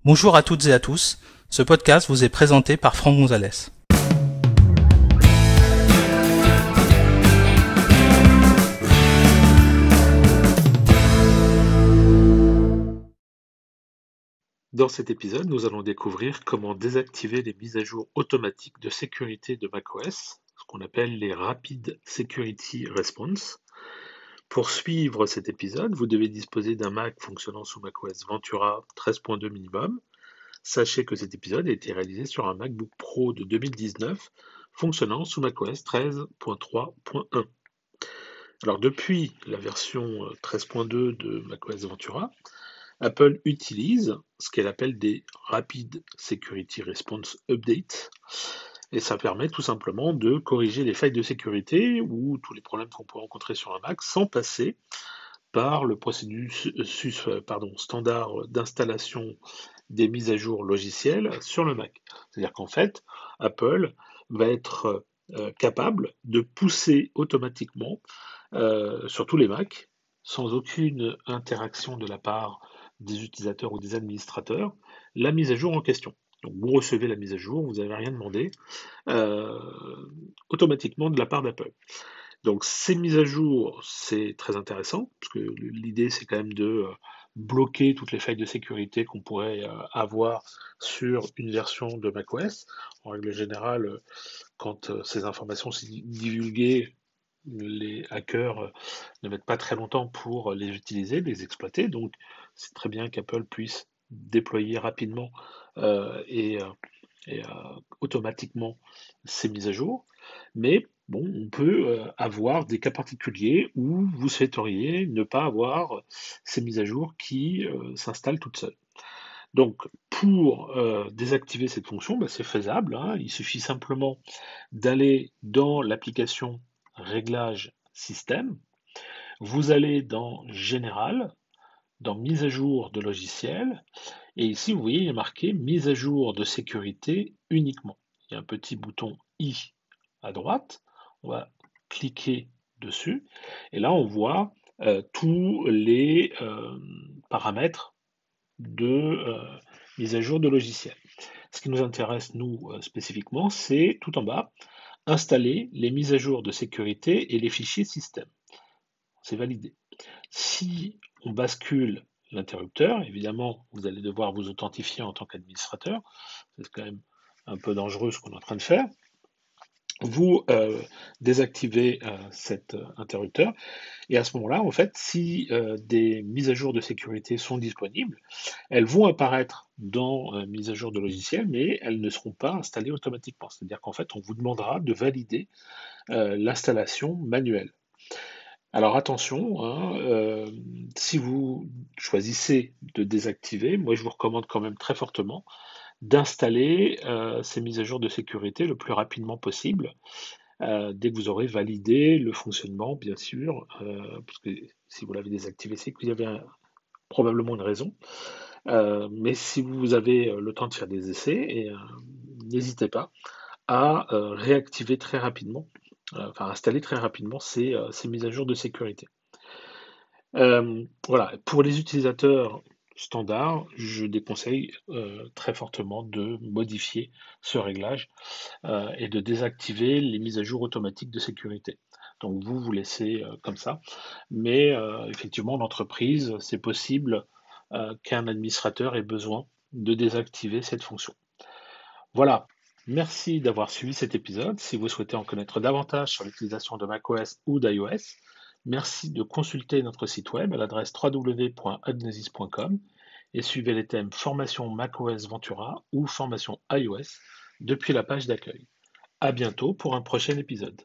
Bonjour à toutes et à tous, ce podcast vous est présenté par Franck Gonzalez. Dans cet épisode, nous allons découvrir comment désactiver les mises à jour automatiques de sécurité de macOS, ce qu'on appelle les Rapid Security Response. Pour suivre cet épisode, vous devez disposer d'un Mac fonctionnant sous macOS Ventura 13.2 minimum. Sachez que cet épisode a été réalisé sur un MacBook Pro de 2019 fonctionnant sous macOS 13.3.1. Alors depuis la version 13.2 de macOS Ventura, Apple utilise ce qu'elle appelle des Rapid Security Response Updates, et ça permet tout simplement de corriger les failles de sécurité ou tous les problèmes qu'on peut rencontrer sur un Mac sans passer par le processus standard d'installation des mises à jour logicielles sur le Mac. C'est-à-dire qu'en fait, Apple va être capable de pousser automatiquement sur tous les Macs, sans aucune interaction de la part des utilisateurs ou des administrateurs, la mise à jour en question. Donc vous recevez la mise à jour, vous n'avez rien demandé, euh, automatiquement de la part d'Apple. Donc ces mises à jour, c'est très intéressant, parce que l'idée c'est quand même de bloquer toutes les failles de sécurité qu'on pourrait avoir sur une version de macOS. En règle générale, quand ces informations sont divulguées, les hackers ne mettent pas très longtemps pour les utiliser, les exploiter. Donc c'est très bien qu'Apple puisse déployer rapidement et automatiquement ces mises à jour. Mais bon, on peut avoir des cas particuliers où vous souhaiteriez ne pas avoir ces mises à jour qui s'installent toutes seules. Donc, pour désactiver cette fonction, bah, c'est faisable, hein. Il suffit simplement d'aller dans l'application Réglages système. Vous allez dans Général, dans Mise à jour de logiciel, et ici, vous voyez, il y a marqué Mise à jour de sécurité uniquement. Il y a un petit bouton I à droite. On va cliquer dessus, et là, on voit tous les paramètres de mise à jour de logiciel. Ce qui nous intéresse, nous, spécifiquement, c'est tout en bas, installer les mises à jour de sécurité et les fichiers système. C'est validé. Si on bascule l'interrupteur, évidemment, vous allez devoir vous authentifier en tant qu'administrateur. C'est quand même un peu dangereux ce qu'on est en train de faire. Vous désactivez cet interrupteur, et à ce moment-là, en fait, si des mises à jour de sécurité sont disponibles, elles vont apparaître dans mise à jour de logiciel, mais elles ne seront pas installées automatiquement. C'est-à-dire qu'en fait, on vous demandera de valider l'installation manuelle. Alors attention, hein, si vous choisissez de désactiver, moi je vous recommande quand même très fortement d'installer ces mises à jour de sécurité le plus rapidement possible, dès que vous aurez validé le fonctionnement, bien sûr, parce que si vous l'avez désactivé, c'est qu'il y avait probablement une raison. Mais si vous avez le temps de faire des essais, n'hésitez pas à réactiver très rapidement, enfin installer très rapidement ces mises à jour de sécurité. Voilà, pour les utilisateurs standards, je déconseille très fortement de modifier ce réglage et de désactiver les mises à jour automatiques de sécurité. Donc vous laissez comme ça, mais effectivement, en entreprise, c'est possible qu'un administrateur ait besoin de désactiver cette fonction. Voilà, merci d'avoir suivi cet épisode. Si vous souhaitez en connaître davantage sur l'utilisation de macOS ou d'iOS, merci de consulter notre site web à l'adresse www.adnesis.com et suivez les thèmes formation macOS Ventura ou formation iOS depuis la page d'accueil. À bientôt pour un prochain épisode.